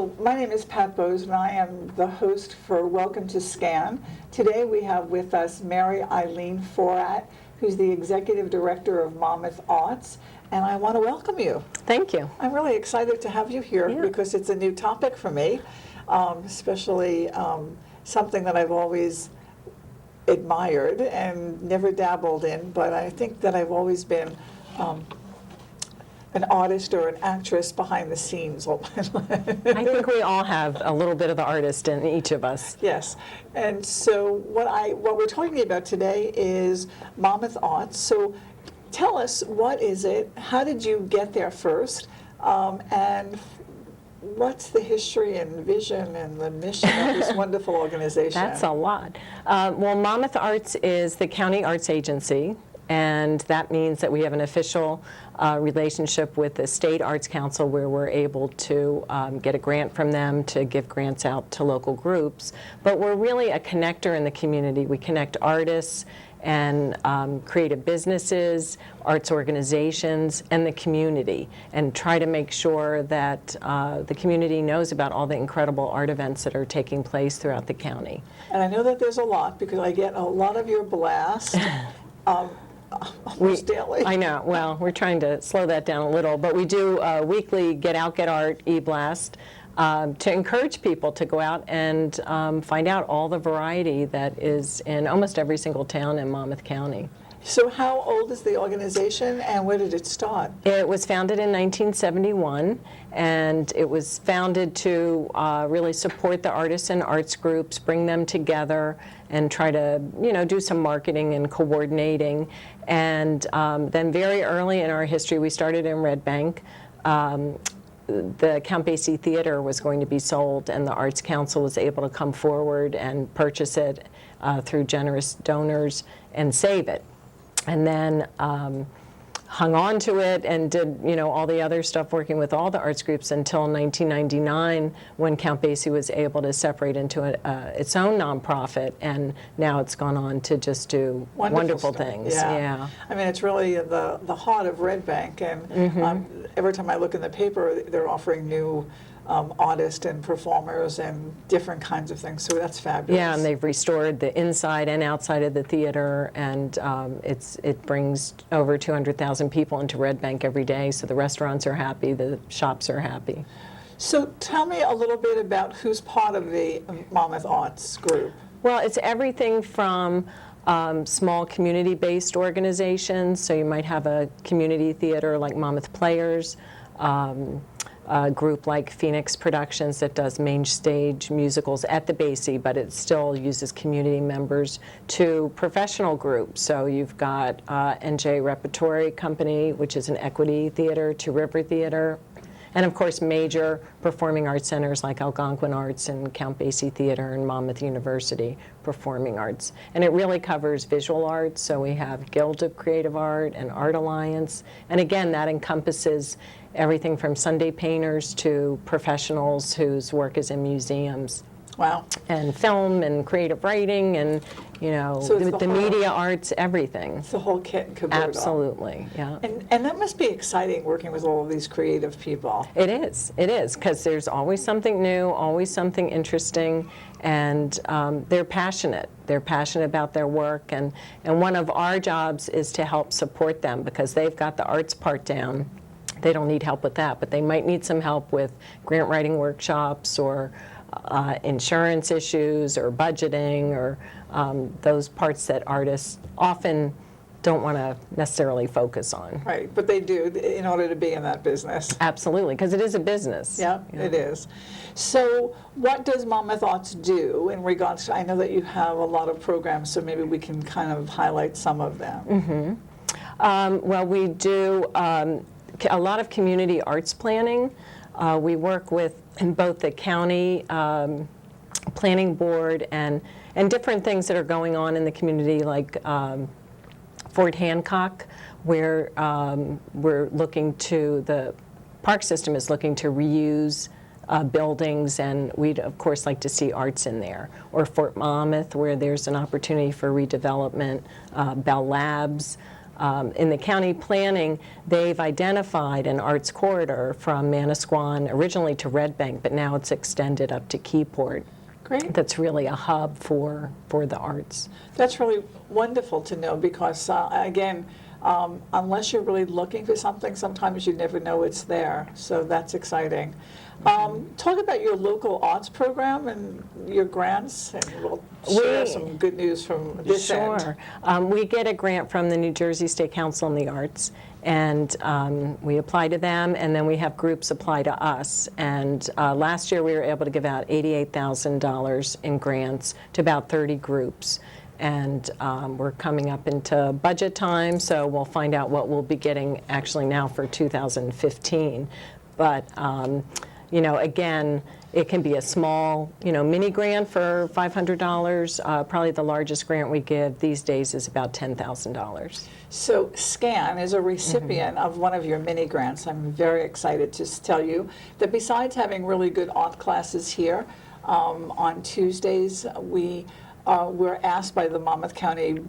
So my name is Pat Bohse, and I am the host for Welcome to SCAN. Today we have with us Mary Eileen Fouratt, who's the Executive Director of Monmouth Arts, and I want to welcome you. Thank you. I'm really excited to have you here because it's a new topic for me, especially something that I've always admired and never dabbled in, but I think that I've always been an artist or an actress behind the scenes all my life. I think we all have a little bit of the artist in each of us. Yes, and so what we're talking about today is Monmouth Arts. So tell us, what is it? How did you get there first? And what's the history and vision and the mission of this wonderful organization? That's a lot. Well, Monmouth Arts is the county arts agency, and that means that we have an official relationship with the State Arts Council, where we're able to get a grant from them to give grants out to local groups. But we're really a connector in the community. We connect artists and creative businesses, arts organizations, and the community, and try to make sure that the community knows about all the incredible art events that are taking place throughout the county. And I know that there's a lot, because I get a lot of your blast. Almost daily. I know. Well, we're trying to slow that down a little, but we do a weekly Get Out, Get Art e-blast to encourage people to go out and find out all the variety that is in almost every single town in Monmouth County. So how old is the organization, and where did it start? It was founded in 1971, and it was founded to really support the artists and arts groups, bring them together, and try to, do some marketing and coordinating. And then very early in our history, we started in Red Bank. The Count Basie Theater was going to be sold, and the Arts Council was able to come forward and purchase it through generous donors and save it. And then hung on to it and did, all the other stuff working with all the arts groups until 1999, when Count Basie was able to separate into its own nonprofit, and now it's gone on to just do wonderful things. Yeah. I mean, it's really the heart of Red Bank, and every time I look in the paper, they're offering new artists and performers and different kinds of things, so that's fabulous. Yeah, and they've restored the inside and outside of the theater, and it brings over 200,000 people into Red Bank every day, so the restaurants are happy, the shops are happy. So tell me a little bit about who's part of the Monmouth Arts group. Well, it's everything from small community-based organizations, so you might have a community theater like Monmouth Players, a group like Phoenix Productions that does main stage musicals at the Basie, but it still uses community members, to professional groups. So you've got NJ Repertory Company, which is an equity theater, to River Theater, and of course major performing arts centers like Algonquin Arts and Count Basie Theater and Monmouth University Performing Arts. And it really covers visual arts, so we have Guild of Creative Art and Art Alliance, and again that encompasses everything from Sunday painters to professionals whose work is in museums. Wow. And film and creative writing and, so the media arts, everything. It's the whole kit and caboodle. Absolutely, yeah. And that must be exciting, working with all of these creative people. It is, because there's always something new, always something interesting, and they're passionate. They're passionate about their work, and one of our jobs is to help support them, because they've got the arts part down. They don't need help with that, but they might need some help with grant writing workshops or insurance issues or budgeting or those parts that artists often don't want to necessarily focus on. Right, but they do in order to be in that business. Absolutely, because it is a business. Yeah, it is. So what does Monmouth Arts do in regards to, I know that you have a lot of programs, so maybe we can kind of highlight some of them. Well, we do a lot of community arts planning. We work with both the county planning board and different things that are going on in the community, like Fort Hancock, where we're looking to, the park system is looking to reuse buildings, and we'd of course like to see arts in there. Or Fort Monmouth, where there's an opportunity for redevelopment, Bell Labs, In the county planning, they've identified an arts corridor from Manasquan originally to Red Bank, but now it's extended up to Keyport. Great. That's really a hub for the arts. That's really wonderful to know because, again, unless you're really looking for something, sometimes you never know it's there. So that's exciting. Talk about your local arts program and your grants, and we'll share some good news from this end. Sure. We get a grant from the New Jersey State Council on the Arts, and we apply to them, and then we have groups apply to us. And last year we were able to give out $88,000 in grants to about 30 groups. And we're coming up into budget time, so we'll find out what we'll be getting actually now for 2015. But you know, again, it can be a small, you know, mini grant for $500. Probably the largest grant we give these days is about $10,000. So SCAN is a recipient of one of your mini grants. I'm very excited to tell you that besides having really good art classes here, on Tuesdays we were asked by the Monmouth County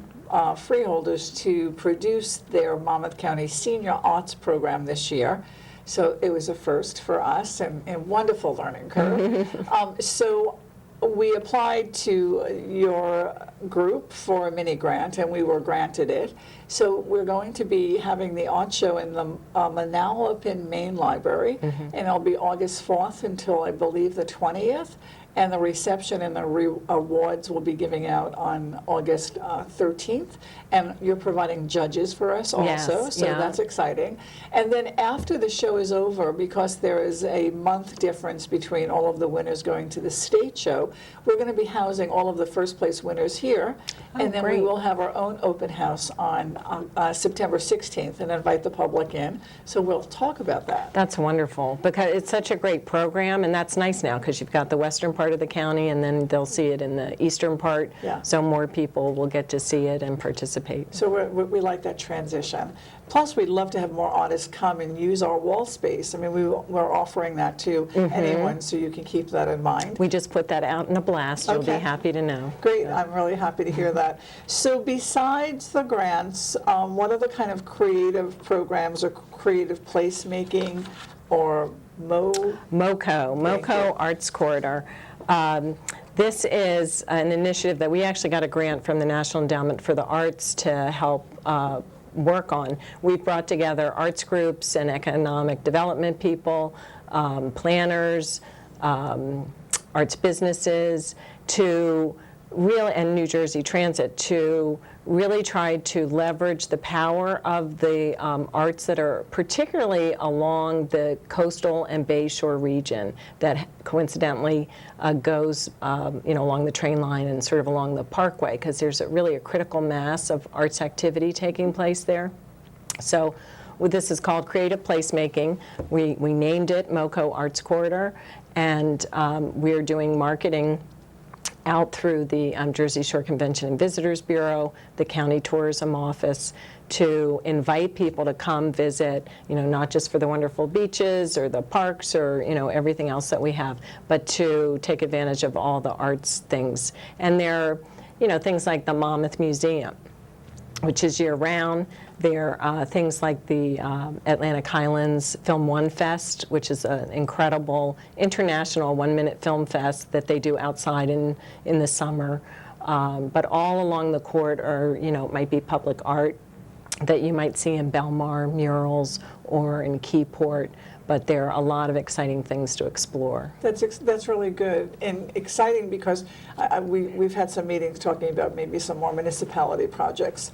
freeholders to produce their Monmouth County Senior Arts Program this year. So it was a first for us and wonderful learning curve. So we applied to your group for a mini grant and we were granted it. So we're going to be having the art show in the Manalapan Main Library, and it'll be August 4th until I believe the 20th. And the reception and the awards will be giving out on August 13th. And you're providing judges for us also, Yes, so yeah. that's exciting. And then after the show is over, because there is a month difference between all of the winners going to the state show, we're going to be housing all of the first place winners here. And then we great. will have our own open house on September 16th and invite the public in. So we'll talk about that. That's wonderful, because it's such a great program, and that's nice now because you've got the western part of the county, and then they'll see it in the eastern part, Yeah. so more people will get to see it and participate. So we like that transition. Plus, we'd love to have more artists come and use our wall space. I mean, we're offering that to anyone, so you can keep that in mind. We just put that out in a blast. You'll be Okay. happy to know. Great, I'm really happy to hear that. So besides the grants, what other kind of creative programs or creative placemaking or MoCo Arts Corridor. This is an initiative that we actually got a grant from the National Endowment for the Arts to help work on. We've brought together arts groups and economic development people, planners, arts businesses, and New Jersey Transit to really try to leverage the power of the arts that are particularly along the coastal and Bayshore region that coincidentally goes along the train line and sort of along the parkway, because there's really a critical mass of arts activity taking place there. So this is called Creative Placemaking. We named it MoCo Arts Corridor, and we're doing marketing out through the Jersey Shore Convention and Visitors Bureau, the County Tourism Office, to invite people to come visit, not just for the wonderful beaches or the parks or, everything else that we have, but to take advantage of all the arts things. And there are, things like the Monmouth Museum, which is year-round. There are things like the Atlantic Highlands Film One Fest, which is an incredible international one-minute film fest that they do outside in the summer. But all along the court are, it might be public art that you might see in Belmar murals or in Keyport. But there are a lot of exciting things to explore. That's really good and exciting, because we've had some meetings talking about maybe some more municipality projects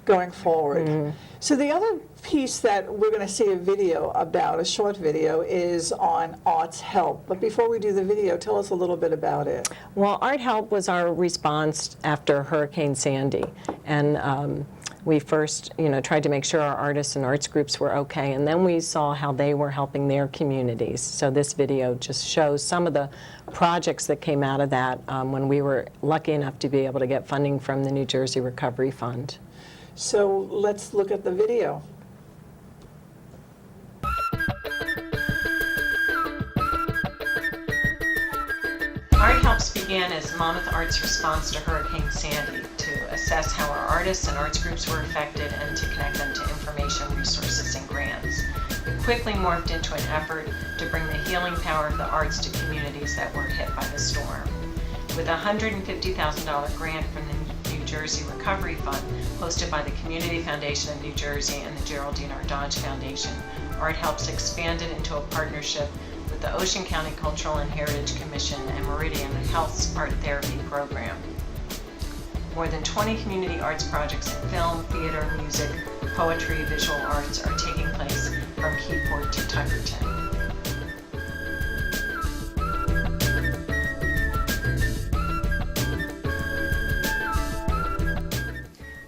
going forward. So the other piece that we're going to see a video about, a short video, is on Arts Help. But before we do the video, tell us a little bit about it. Well, Art Help was our response after Hurricane Sandy. And we first, tried to make sure our artists and arts groups were okay, and then we saw how they were helping their communities. So this video just shows some of the projects that came out of that when we were lucky enough to be able to get funding from the New Jersey Recovery Fund. So let's look at the video. Art Helps began as Monmouth Arts' response to Hurricane Sandy to assess how our artists and arts groups were affected and to connect them to information, resources, and grants. It quickly morphed into an effort to bring the healing power of the arts to communities that were hit by the storm. With a $150,000 grant from the New Jersey Recovery Fund, hosted by the Community Foundation of New Jersey and the Geraldine R. Dodge Foundation, Art Helps expanded into a partnership with the Ocean County Cultural and Heritage Commission and Meridian Health's Art Therapy Program. More than 20 community arts projects in film, theater, music, poetry, visual arts are taking place from Keyport to Tuckerton.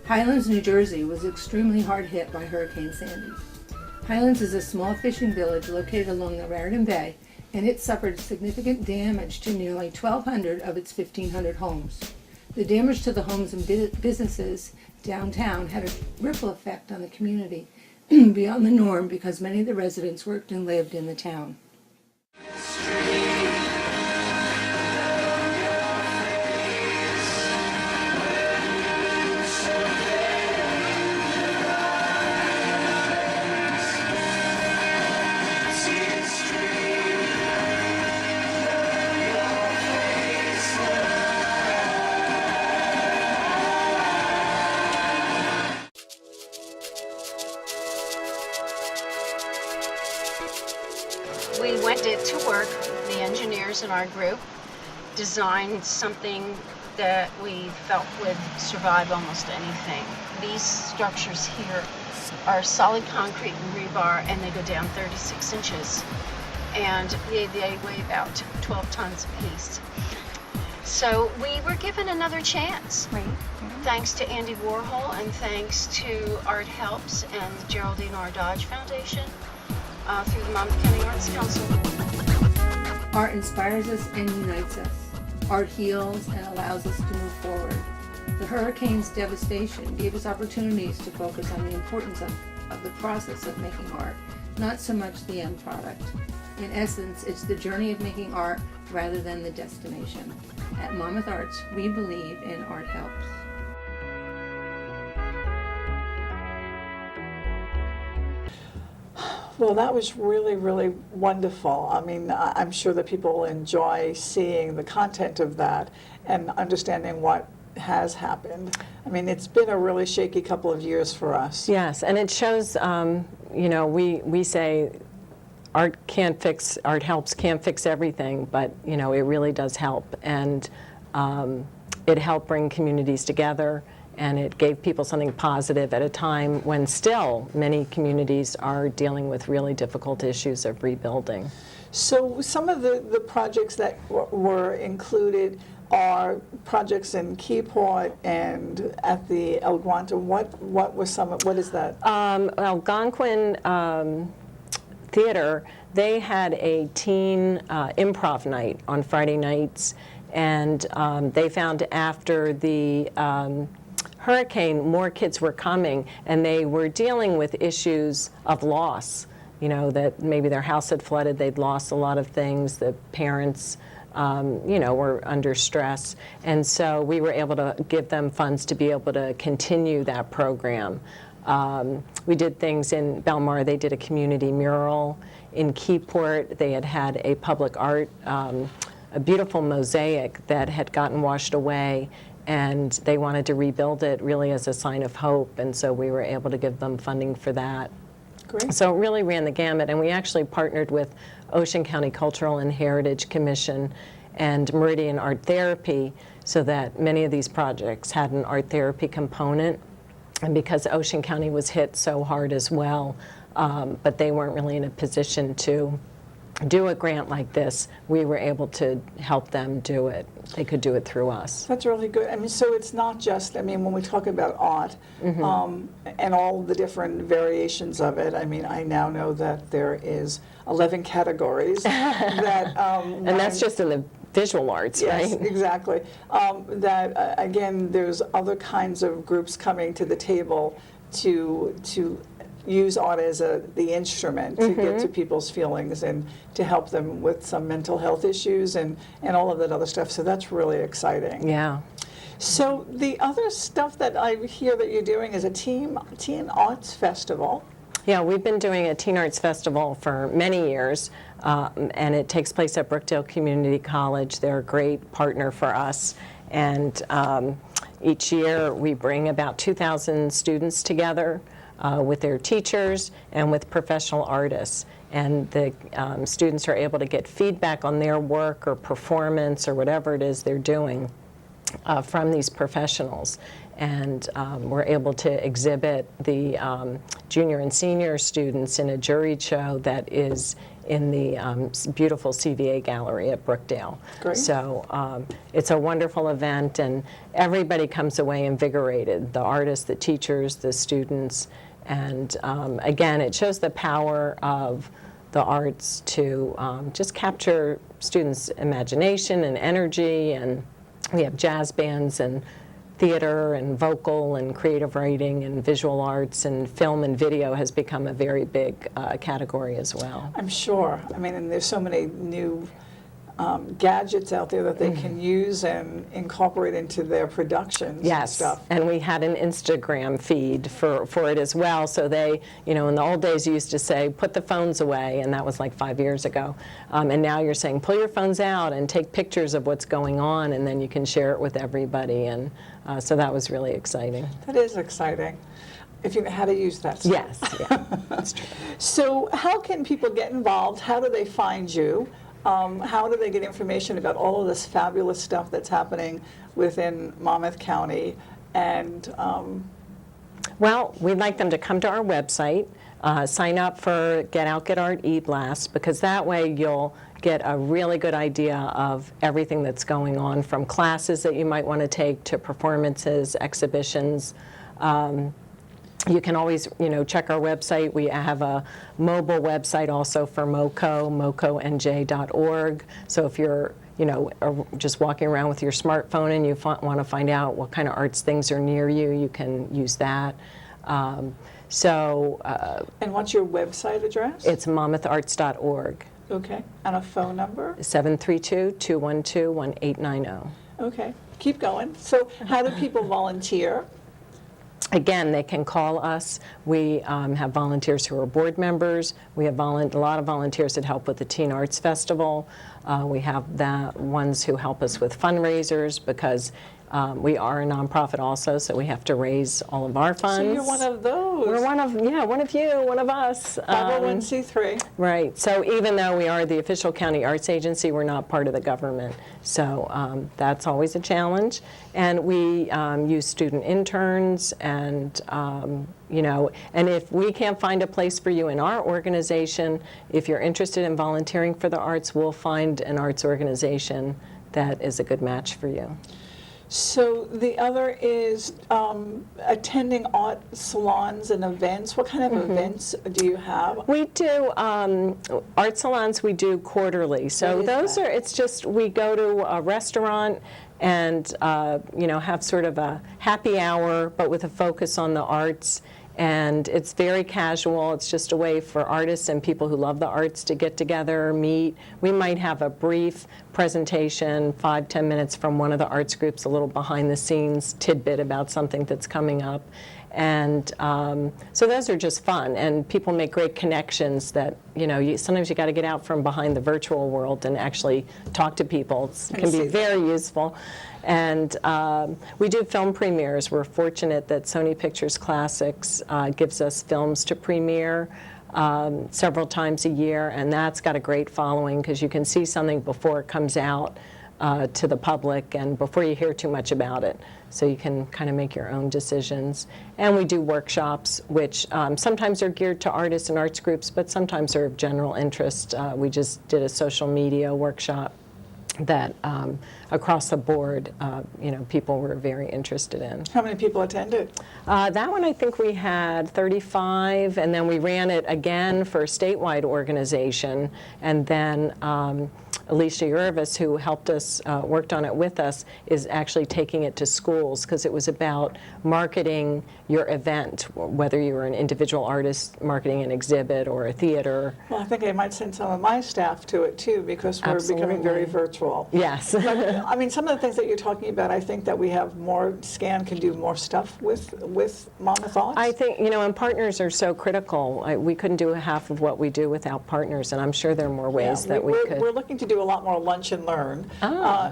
Highlands, New Jersey was extremely hard hit by Hurricane Sandy. Highlands is a small fishing village located along the Raritan Bay, and it suffered significant damage to nearly 1,200 of its 1,500 homes. The damage to the homes and businesses downtown had a ripple effect on the community beyond the norm because many of the residents worked and lived in the town. We did to work, the engineers in our group designed something that we felt would survive almost anything. These structures here are solid concrete and rebar, and they go down 36 inches. And they weigh about 12 tons apiece. So we were given another chance. Right. Thanks to Andy Warhol and thanks to Art Helps and the Geraldine R. Dodge Foundation. Through the Monmouth County Arts Council. Art inspires us and unites us. Art heals and allows us to move forward. The hurricane's devastation gave us opportunities to focus on the importance of the process of making art, not so much the end product. In essence, it's the journey of making art rather than the destination. At Monmouth Arts, we believe in Art Helps. Well, that was really, really wonderful. I mean, I'm sure that people will enjoy seeing the content of that and understanding what has happened. I mean, it's been a really shaky couple of years for us. Yes, and it shows, you know, we say art helps, can't fix everything, but, you know, it really does help. And it helped bring communities together, and it gave people something positive at a time when still many communities are dealing with really difficult issues of rebuilding. So some of the projects that were included are projects in Keyport and at the Algonquin. What is that? Algonquin Theater, they had a teen improv night on Friday nights, and they found after the hurricane, more kids were coming, and they were dealing with issues of loss. You know, that maybe their house had flooded, they'd lost a lot of things, the parents, you know, were under stress. And so we were able to give them funds to be able to continue that program. We did things in Belmar, they did a community mural. In Keyport, they had a public art, a beautiful mosaic that had gotten washed away, and they wanted to rebuild it really as a sign of hope, and so we were able to give them funding for that. Great. So it really ran the gamut, and we actually partnered with Ocean County Cultural and Heritage Commission and Meridian Art Therapy so that many of these projects had an art therapy component, and because Ocean County was hit so hard as well, but they weren't really in a position to do a grant like this, we were able to help them do it. They could do it through us. That's really good. I mean, so it's not just, I mean, when we talk about art and all the different variations of it, I mean, I now know that there is 11 categories that... and that's just in the visual arts, yes, right? Exactly. Again, there's other kinds of groups coming to the table to use art as the instrument to get to people's feelings and to help them with some mental health issues and all of that other stuff. So that's really exciting. Yeah. So the other stuff that I hear that you're doing is a teen arts festival. Yeah, we've been doing a Teen Arts Festival for many years, and it takes place at Brookdale Community College. They're a great partner for us, and each year we bring about 2,000 students together with their teachers and with professional artists. And the students are able to get feedback on their work or performance or whatever it is they're doing from these professionals. And we're able to exhibit the junior and senior students in a juried show that is in the beautiful CVA gallery at Brookdale. Great. So it's a wonderful event, and everybody comes away invigorated, the artists, the teachers, the students. And again, it shows the power of the arts to just capture students' imagination and energy. And we have jazz bands and theater and vocal and creative writing and visual arts, and film and video has become a very big category as well. I'm sure. I mean, and there's so many new gadgets out there that they can use and incorporate into their productions and stuff. And we had an Instagram feed for it as well. So they, you know, in the old days you used to say, put the phones away, and that was like 5 years ago. And now you're saying, pull your phones out and take pictures of what's going on, and then you can share it with everybody. And so that was really exciting. That is exciting, if you know how to use that stuff. Yes, yeah, that's true. So how can people get involved? How do they find you? How do they get information about all of this fabulous stuff that's happening within Monmouth County? And Well, we'd like them to come to our website, sign up for Get Out, Get Art, E-Blast, because that way you'll get a really good idea of everything that's going on, from classes that you might want to take to performances, exhibitions. You can always, you know, check our website. We have a mobile website also for MoCo, moconj.org. So if you're, you know, just walking around with your smartphone and you want to find out what kind of arts things are near you, you can use that. and what's your website address? It's monmoutharts.org, Okay. And a phone number? 732-212-1890. Okay. Keep going. So how do people volunteer? Again, they can call us. We have volunteers who are board members. We have a lot of volunteers that help with the Teen Arts Festival. We have the ones who help us with fundraisers, because we are a nonprofit also, so we have to raise all of our funds. So you're one of those. We're one of you, one of us. 501c3. Right. So even though we are the official county arts agency, we're not part of the government. So that's always a challenge. And we use student interns, and you know, and if we can't find a place for you in our organization, if you're interested in volunteering for the arts, we'll find an arts organization that is a good match for you. So the other is attending art salons and events. What kind of events do you have? We do art salons. We do quarterly. So What is those that? are. It's just we go to a restaurant and you know, have sort of a happy hour, but with a focus on the arts. And it's very casual. It's just a way for artists and people who love the arts to get together, meet. We might have a brief presentation, 5-10 minutes from one of the arts groups, a little behind-the-scenes tidbit about something that's coming up. And so those are just fun, and people make great connections that, you know, sometimes you got to get out from behind the virtual world and actually talk to people. It can be very useful. And we do film premieres. We're fortunate that Sony Pictures Classics gives us films to premiere several times a year, and that's got a great following because you can see something before it comes out to the public and before you hear too much about it. So you can kind of make your own decisions. And we do workshops, which sometimes are geared to artists and arts groups, but sometimes are of general interest. We just did a social media workshop that across the board, you know, people were very interested in. How many people attended? That one, I think we had 35, and then we ran it again for a statewide organization, and then Alicia Urvis, who helped us, worked on it with us, is actually taking it to schools, because it was about marketing your event, whether you were an individual artist marketing an exhibit or a theater. Well, I think I might send some of my staff to it too, because we're becoming very virtual. all. Yes. But, I mean, some of the things that you're talking about, I think that we have more, SCAN can do more stuff with Monmouth Arts. I think, and partners are so critical. We couldn't do half of what we do without partners, and I'm sure there are more ways that we could. We're looking to do a lot more lunch and learn.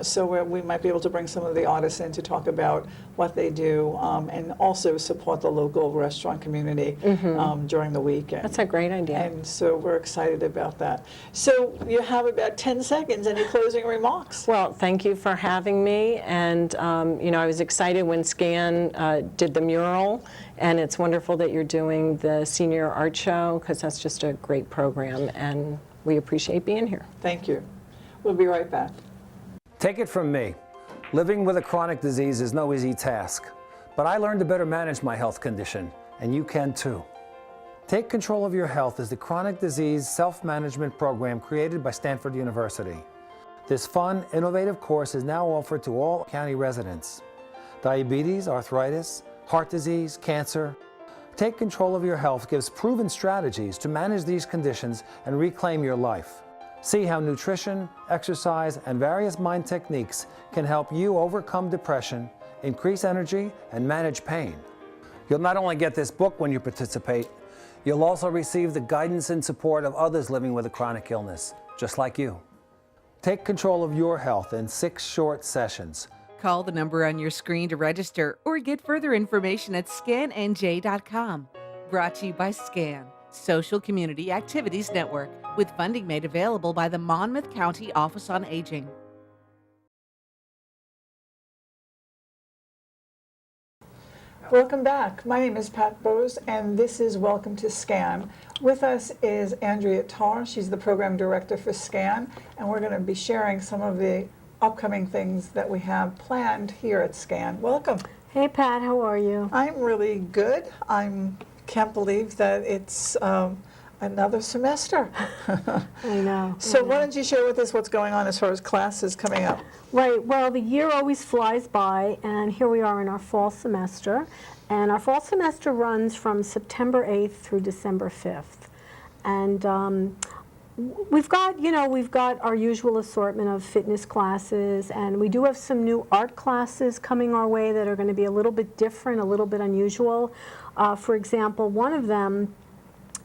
So we might be able to bring some of the artists in to talk about what they do, and also support the local restaurant community during the week. That's a great idea. And so we're excited about that. So you have about 10 seconds. Any closing remarks? Well, thank you for having me. And, I was excited when SCAN did the mural. And it's wonderful that you're doing the senior art show, because that's just a great program. And we appreciate being here. Thank you. We'll be right back. Take it from me. Living with a chronic disease is no easy task. But I learned to better manage my health condition, and you can too. Take Control of Your Health is the chronic disease self-management program created by Stanford University. This fun, innovative course is now offered to all county residents. Diabetes, arthritis, heart disease, cancer. Take Control of Your Health gives proven strategies to manage these conditions and reclaim your life. See how nutrition, exercise, and various mind techniques can help you overcome depression, increase energy, and manage pain. You'll not only get this book when you participate, you'll also receive the guidance and support of others living with a chronic illness, just like you. Take control of your health in 6 short sessions. Call the number on your screen to register or get further information at scannj.com. Brought to you by SCAN, Social Community Activities Network, with funding made available by the Monmouth County Office on Aging. Welcome back. My name is Pat Bohse, and this is Welcome to SCAN. With us is Andrea Tarr. She's the Program Director for SCAN, and we're going to be sharing some of the upcoming things that we have planned here at SCAN. Welcome. Hey Pat, how are you? I'm really good. I can't believe that it's another semester. I know. So why don't you share with us what's going on as far as classes coming up? Right, well, the year always flies by, and here we are in our fall semester. And our fall semester runs from September 8th through December 5th. And we've got our usual assortment of fitness classes, and we do have some new art classes coming our way that are going to be a little bit different, a little bit unusual. For example, one of them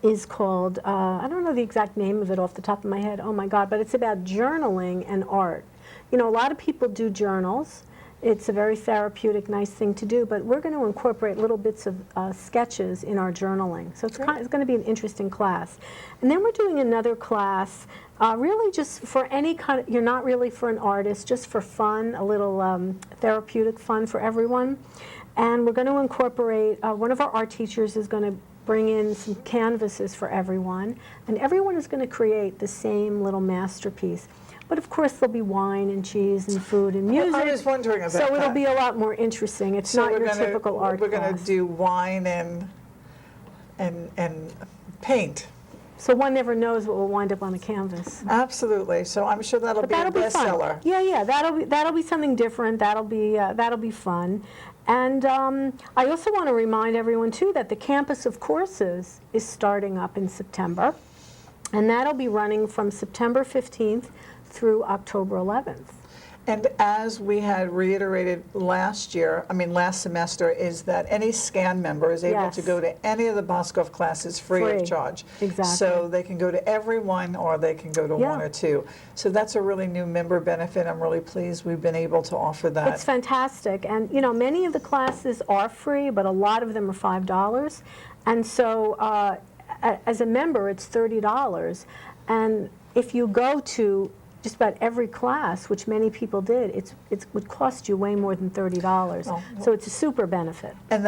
is called, I don't know the exact name of it off the top of my head, oh my God, but it's about journaling and art. A lot of people do journals. It's a very therapeutic, nice thing to do, but we're going to incorporate little bits of sketches in our journaling. So it's going to be an interesting class. And then we're doing another class, really just for any kind of, you're not really for an artist, just for fun, a little therapeutic fun for everyone. And we're going to incorporate, one of our art teachers is going to bring in some canvases for everyone, and everyone is going to create the same little masterpiece. But of course there'll be wine and cheese and food and music. I was wondering about that. So it'll be a lot more interesting. It's not your typical art class. We're going to do wine and paint. So one never knows what will wind up on the canvas. Absolutely. So I'm sure that'll be a bestseller. Yeah, that'll be something different. That'll be fun. And I also want to remind everyone too that the Campus of Courses is starting up in September, and that'll be running from September 15th through October 11th. And as we had reiterated last semester, is that any SCAN member is able to go to any of the Boscov classes free of charge. Exactly. So they can go to every one, or they can go to one or two. So that's a really new member benefit. I'm really pleased we've been able to offer that. It's fantastic. And many of the classes are free, but a lot of them are $5. And so as a member, it's $30. And if you go to just about every class, which many people did, it would cost you way more than $30. So it's a super benefit. And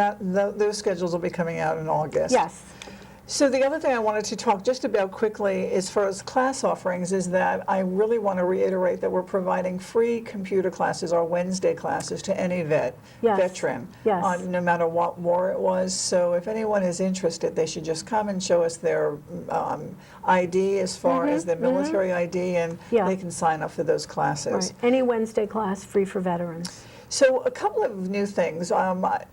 those schedules will be coming out in August. Yes. So the other thing I wanted to talk just about quickly as far as class offerings is that I really want to reiterate that we're providing free computer classes, our Wednesday classes, to any veteran, no matter what war it was. So if anyone is interested, they should just come and show us their ID as far as their military ID, and they can sign up for those classes. Right. Any Wednesday class free for veterans. So a couple of new things.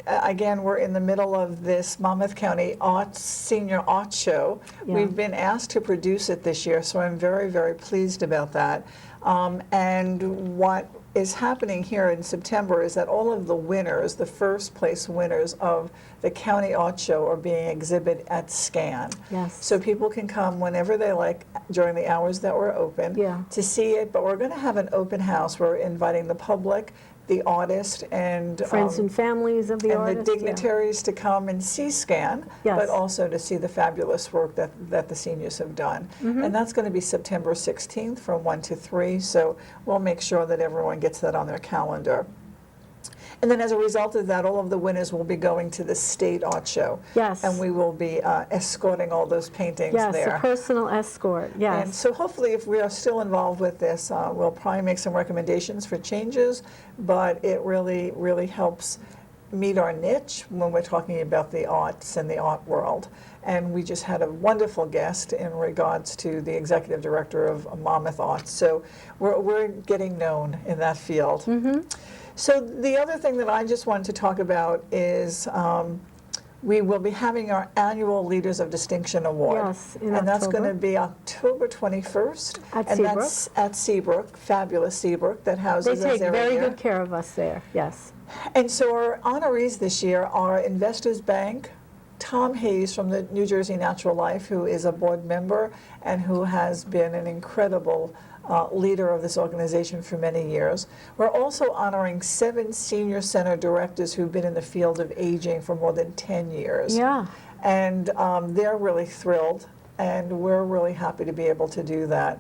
Again, we're in the middle of this Monmouth County Senior Art Show. We've been asked to produce it this year, so I'm very, very pleased about that. And what is happening here in September is that all of the winners, the first place winners of the County Art Show, are being exhibited at SCAN. Yes. So people can come whenever they like during the hours that we're open to see it. But we're going to have an open house. We're inviting the public, the artist, and Friends and families of the and artists. the dignitaries to come and see SCAN, Yes. but also to see the fabulous work that the seniors have done. And that's going to be September 16th from 1 to 3, so we'll make sure that everyone gets that on their calendar. And then as a result of that, all of the winners will be going to the state art show. Yes. And we will be escorting all those paintings Yes, there. a personal escort, yes. And so hopefully, if we are still involved with this, we'll probably make some recommendations for changes, but it really, really helps meet our niche when we're talking about the arts and the art world. And we just had a wonderful guest in regards to the executive director of Monmouth Arts. So we're getting known in that field. So the other thing that I just wanted to talk about is we will be having our annual Leaders of Distinction Award. Yes, in and that's going October. to be October 21st. At and Seabrook. that's at Seabrook, fabulous Seabrook that They houses us take every very year. good care of us there, yes. And so our honorees this year are Investors Bank, Tom Hayes from the New Jersey Natural Life, who is a board member and who has been an incredible leader of this organization for many years. We're also honoring 7 senior center directors who've been in the field of aging for more than 10 years. Yeah. And they're really thrilled, and we're really happy to be able to do that.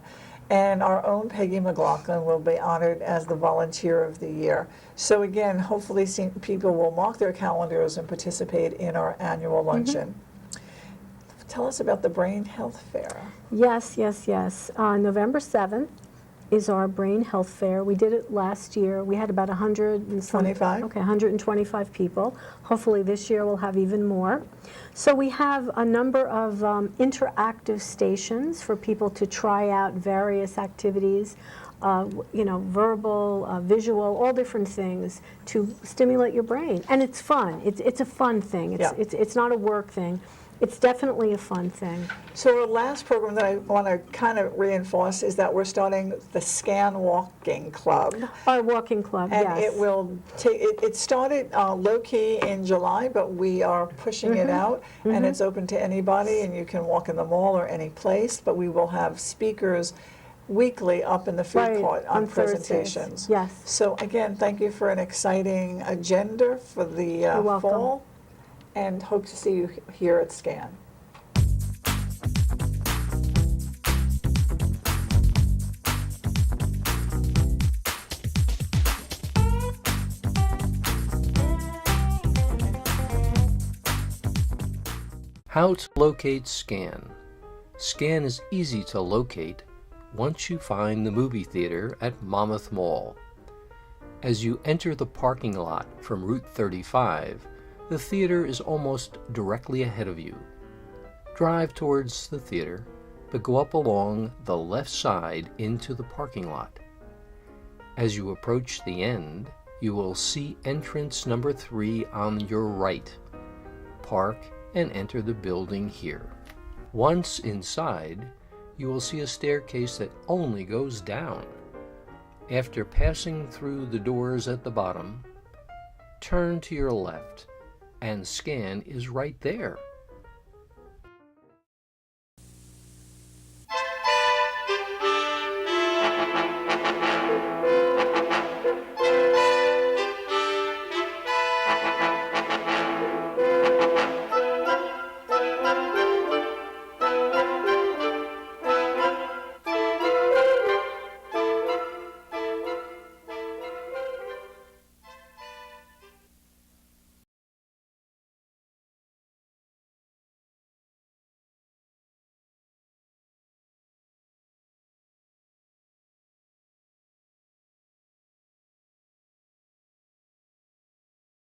And our own Peggy McLaughlin will be honored as the Volunteer of the Year. So again, hopefully people will mark their calendars and participate in our annual luncheon. Tell us about the Brain Health Fair. Yes, yes, yes. November 7th is our Brain Health Fair. We did it last year. We had about 25? Okay, 125 people. Hopefully this year we'll have even more. So we have a number of interactive stations for people to try out various activities, verbal, visual, all different things to stimulate your brain. And it's fun. It's a fun thing. It's not a work thing. It's definitely a fun thing. So our last program that I want to kind of reinforce is that we're starting the SCAN Walking Club. Our walking club, And yes. it will take, it started low-key in July, but we are pushing it out, and it's open to anybody, and you can walk in the mall or any place, but we will have speakers weekly up in the food Right, court on on Thursdays. presentations. Yes. So again, thank you for an exciting agenda for the welcome. fall, and hope to see you here at SCAN. How to locate SCAN. SCAN is easy to locate once you find the movie theater at Monmouth Mall. As you enter the parking lot from Route 35, the theater is almost directly ahead of you. Drive towards the theater, but go up along the left side into the parking lot. As you approach the end, you will see entrance number 3 on your right. Park and enter the building here. Once inside, you will see a staircase that only goes down. After passing through the doors at the bottom, turn to your left, and SCAN is right there.